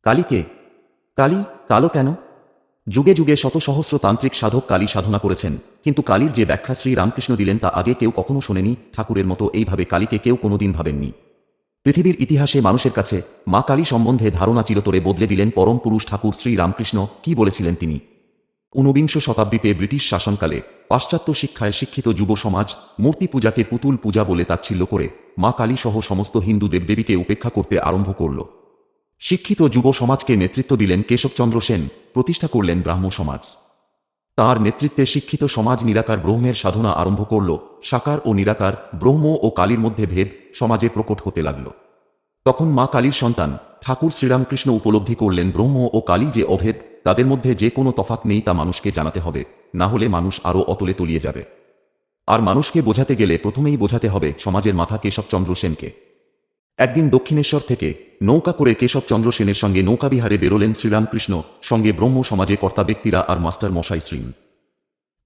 কালীকে? কালী কালো কেন? যুগে যুগে শত সহস্র তান্ত্রিক সাধক কালী সাধনা করেছেন, কিন্তু কালীর যে ব্যাখ্যা শ্রী রামকৃষ্ণ দিলেন তা আগে কেউ কখনো শোনেনি। ঠাকুরের মতো এইভাবে কালীকে কেউ কোনোদিন ভাবেননি। পৃথিবীর ইতিহাসে মানুষের কাছে মা কালী সম্বন্ধে ধারণা চিরতরে বদলে দিলেন পরম পুরুষ ঠাকুর শ্রী রামকৃষ্ণ। কি বলেছিলেন তিনি? ঊনবিংশ শতাব্দীতে ব্রিটিশ শাসনকালে পাশ্চাত্য শিক্ষায় শিক্ষিত যুব সমাজ মূর্তি পূজাকে পুতুল পূজা বলে তাচ্ছিল্য করে মা কালী সহ সমস্ত হিন্দু দেবদেবীকে উপেক্ষা করতে আরম্ভ করল। শিক্ষিত যুব সমাজকে নেতৃত্ব দিলেন কেশবচন্দ্র সেন, প্রতিষ্ঠা করলেন ব্রাহ্ম সমাজ। তাঁর নেতৃত্বে শিক্ষিত সমাজ নিরাকার ব্রহ্মের সাধনা আরম্ভ করল। সাকার ও নিরাকার ব্রহ্ম ও কালীর মধ্যে ভেদ সমাজে প্রকট হতে লাগল। তখন মা কালীর সন্তান ঠাকুর শ্রীরামকৃষ্ণ উপলব্ধি করলেন ব্রহ্ম ও কালী যে অভেদ, তাদের মধ্যে যে কোনো তফাৎ নেই তা মানুষকে জানাতে হবে, না হলে মানুষ আরও অতলে তলিয়ে যাবে। আর মানুষকে বোঝাতে গেলে প্রথমেই বোঝাতে হবে সমাজের মাথা কেশবচন্দ্র সেনকে। একদিন দক্ষিণেশ্বর থেকে নৌকা করে কেশবচন্দ্র সেনের সঙ্গে নৌকাবিহারে বেরোলেন শ্রীরামকৃষ্ণ, সঙ্গে ব্রহ্ম সমাজে কর্তা ব্যক্তিরা আর মাস্টার মশাই শ্রী।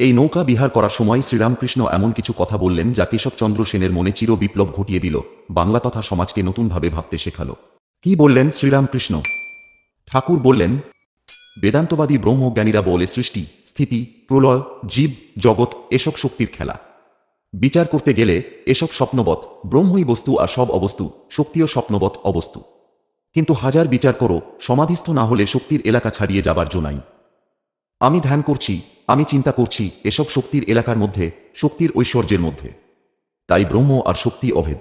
এই নৌকা বিহার করার সময় শ্রীরামকৃষ্ণ এমন কিছু কথা বললেন যা কেশবচন্দ্র সেনের মনে চির বিপ্লব ঘটিয়ে দিল, বাংলা তথা সমাজকে নতুনভাবে ভাবতে শেখালো। কি বললেন শ্রীরামকৃষ্ণ? ঠাকুর বললেন, বেদান্তবাদী ব্রহ্মজ্ঞানীরা বলে সৃষ্টি, স্থিতি, প্রলয়, জীব, জগৎ এসব শক্তির খেলা। বিচার করতে গেলে এসব স্বপ্নবৎ, ব্রহ্মই বস্তু আর সব অবস্তু, শক্তিও স্বপ্নবৎ অবস্তু। কিন্তু হাজার বিচার করো, সমাধিস্থ না হলে শক্তির এলাকা ছাড়িয়ে যাবার জো নাই। আমি ধ্যান করছি, আমি চিন্তা করছি, এসব শক্তির এলাকার মধ্যে, শক্তির ঐশ্বর্যের মধ্যে। তাই ব্রহ্ম আর শক্তি অভেদ,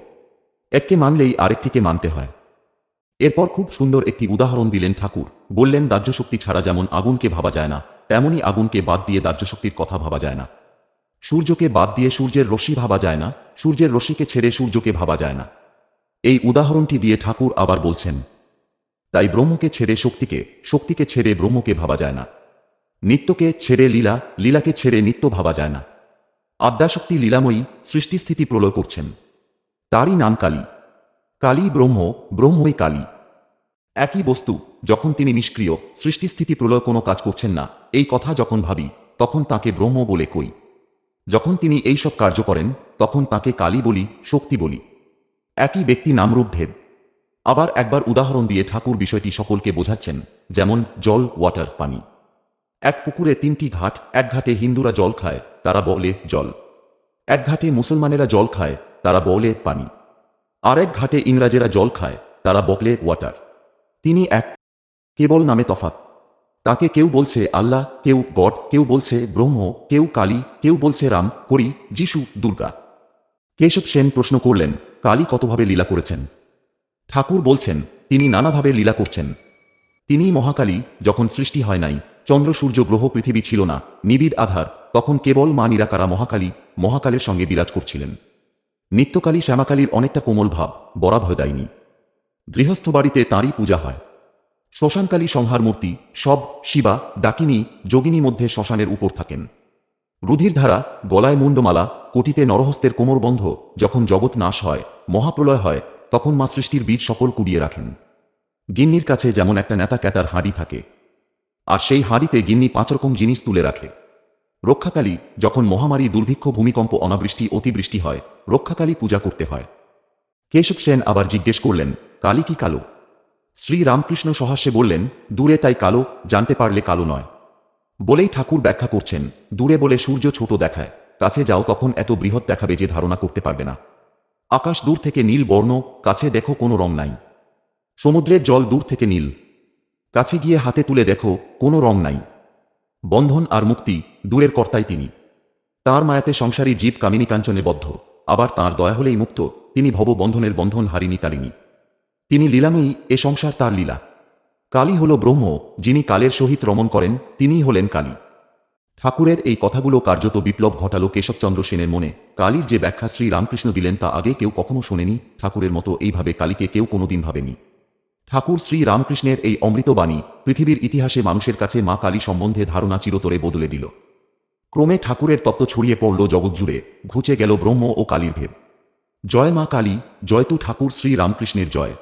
এককে মানলেই আরেকটিকে মানতে হয়। এরপর খুব সুন্দর একটি উদাহরণ দিলেন ঠাকুর। বললেন, দাহ্যশক্তি ছাড়া যেমন আগুনকে ভাবা যায় না, তেমনি আগুনকে বাদ দিয়ে দাহ্যশক্তির কথা ভাবা যায় না। সূর্যকে বাদ দিয়ে সূর্যের রশ্মি ভাবা যায় না, সূর্যের রশ্মিকে ছেড়ে সূর্যকে ভাবা যায় না। এই উদাহরণটি দিয়ে ঠাকুর আবার বলছেন, তাই ব্রহ্মকে ছেড়ে শক্তিকে, শক্তিকে ছেড়ে ব্রহ্মকে ভাবা যায় না। নিত্যকে ছেড়ে লীলা, লীলাকে ছেড়ে নিত্য ভাবা যায় না। আদ্যাশক্তি লীলাময়ী, সৃষ্টিস্থিতি প্রলয় করছেন। তারই নাম কালী। কালী ব্রহ্ম, ব্রহ্মই কালী। একই বস্তু। যখন তিনি নিষ্ক্রিয়, সৃষ্টিস্থিতি প্রলয় কোনো কাজ করছেন না, এই কথা যখন ভাবি, তখন তাকে ব্রহ্ম বলে কই। যখন তিনি এইসব কার্য করেন, তখন তাকে কালী বলি, শক্তি বলি। একই ব্যক্তি, নামরূপ ভেদ। আবার একবার উদাহরণ দিয়ে ঠাকুর বিষয়টি সকলকে বোঝাচ্ছেন, যেমন জল, ওয়াটার, পানি। এক পুকুরে তিনটি ঘাট, এক ঘাটে হিন্দুরা জল খায়, তারা বলে জল। এক ঘাটে মুসলমানেরা জল খায়, তারা বলে পানি। আর এক ঘাটে ইংরাজেরা জল খায়, তারা বলে ওয়াটার। তিনি এক, কেবল নামে তফাৎ। তাকে কেউ বলছে আল্লাহ, কেউ গড, কেউ বলছে ব্রহ্ম, কেউ কালী, কেউ বলছে রাম, হরি, যিশু, দুর্গা। কেশব সেন প্রশ্ন করলেন, কালী কতভাবে লীলা করেছেন? ঠাকুর বলছেন, তিনি নানাভাবে লীলা করছেন। তিনি মহাকালী। যখন সৃষ্টি হয় নাই, চন্দ্র সূর্য গ্রহ পৃথিবী ছিল না, নিবিড় আধার, তখন কেবল মা নিরাকারা মহাকালী, মহাকালের সঙ্গে বিরাজ করছিলেন। নিত্যকালী শ্যামাকালীর অনেকটা কোমল ভাব, বরাভয় দেয়নি। গৃহস্থ বাড়িতে তাঁরই পূজা হয়। শ্মশানকালী সংহার মূর্তি, সব শিবা, ডাকিনী, যোগিনী মধ্যে শ্মশানের উপর থাকেন। রুধির ধারা, গলায় মুন্ডমালা, কোটিতে নরহস্তের কোমরবন্ধ। যখন জগৎ নাশ হয়, মহাপ্রলয় হয়, তখন মা সৃষ্টির বীজ সকল কুড়িয়ে রাখেন। গিন্নির কাছে যেমন একটা নেতা ক্যাতার হাঁড়ি থাকে, আর সেই হাঁড়িতে গিন্নি 5 রকম জিনিস তুলে রাখে। রক্ষাকালী, যখন মহামারী, দুর্ভিক্ষ, ভূমিকম্প, অনাবৃষ্টি, অতিবৃষ্টি হয়, রক্ষাকালী পূজা করতে হয়। কেশব সেন আবার জিজ্ঞেস করলেন, কালী কি কালো? শ্রী রামকৃষ্ণ সহাস্যে বললেন, দূরে তাই কালো, জানতে পারলে কালো নয়। বলেই ঠাকুর ব্যাখ্যা করছেন, দূরে বলে সূর্য ছোট দেখায়, কাছে যাও তখন এত বৃহৎ দেখাবে যে ধারণা করতে পারবে না। আকাশ দূর থেকে নীল বর্ণ, কাছে দেখো কোনো রং নাই। সমুদ্রের জল দূর থেকে নীল, কাছে গিয়ে হাতে তুলে দেখো কোনো রং নাই। বন্ধন আর মুক্তি, দূরের কর্তাই তিনি। তাঁর মায়াতে সংসারী জীব কামিনী কাঞ্চনে বদ্ধ, আবার তাঁর দয়া হলেই মুক্ত। তিনি ভববন্ধনের বন্ধন হারিনি তারিণী। তিনি লীলাময়ী, এ সংসার তার লীলা। কালী হল ব্রহ্ম, যিনি কালের সহিত রমণ করেন, তিনিই হলেন কালী। ঠাকুরের এই কথাগুলো কার্যত বিপ্লব ঘটালো কেশবচন্দ্র সেনের মনে। কালীর যে ব্যাখ্যা শ্রী রামকৃষ্ণ দিলেন তা আগে কেউ কখনো শোনেনি। ঠাকুরের মতো এইভাবে কালীকে কেউ কোনোদিন ভাবেনি। ঠাকুর শ্রী রামকৃষ্ণের এই অমৃত বাণী পৃথিবীর ইতিহাসে মানুষের কাছে মা কালী সম্বন্ধে ধারণা চিরতরে বদলে দিল। ক্রমে ঠাকুরের তত্ত্ব ছড়িয়ে পড়ল জগৎ জুড়ে, ঘুচে গেল ব্রহ্ম ও কালীর ভেদ। জয় মা কালী, জয় তু ঠাকুর শ্রী রামকৃষ্ণের জয়।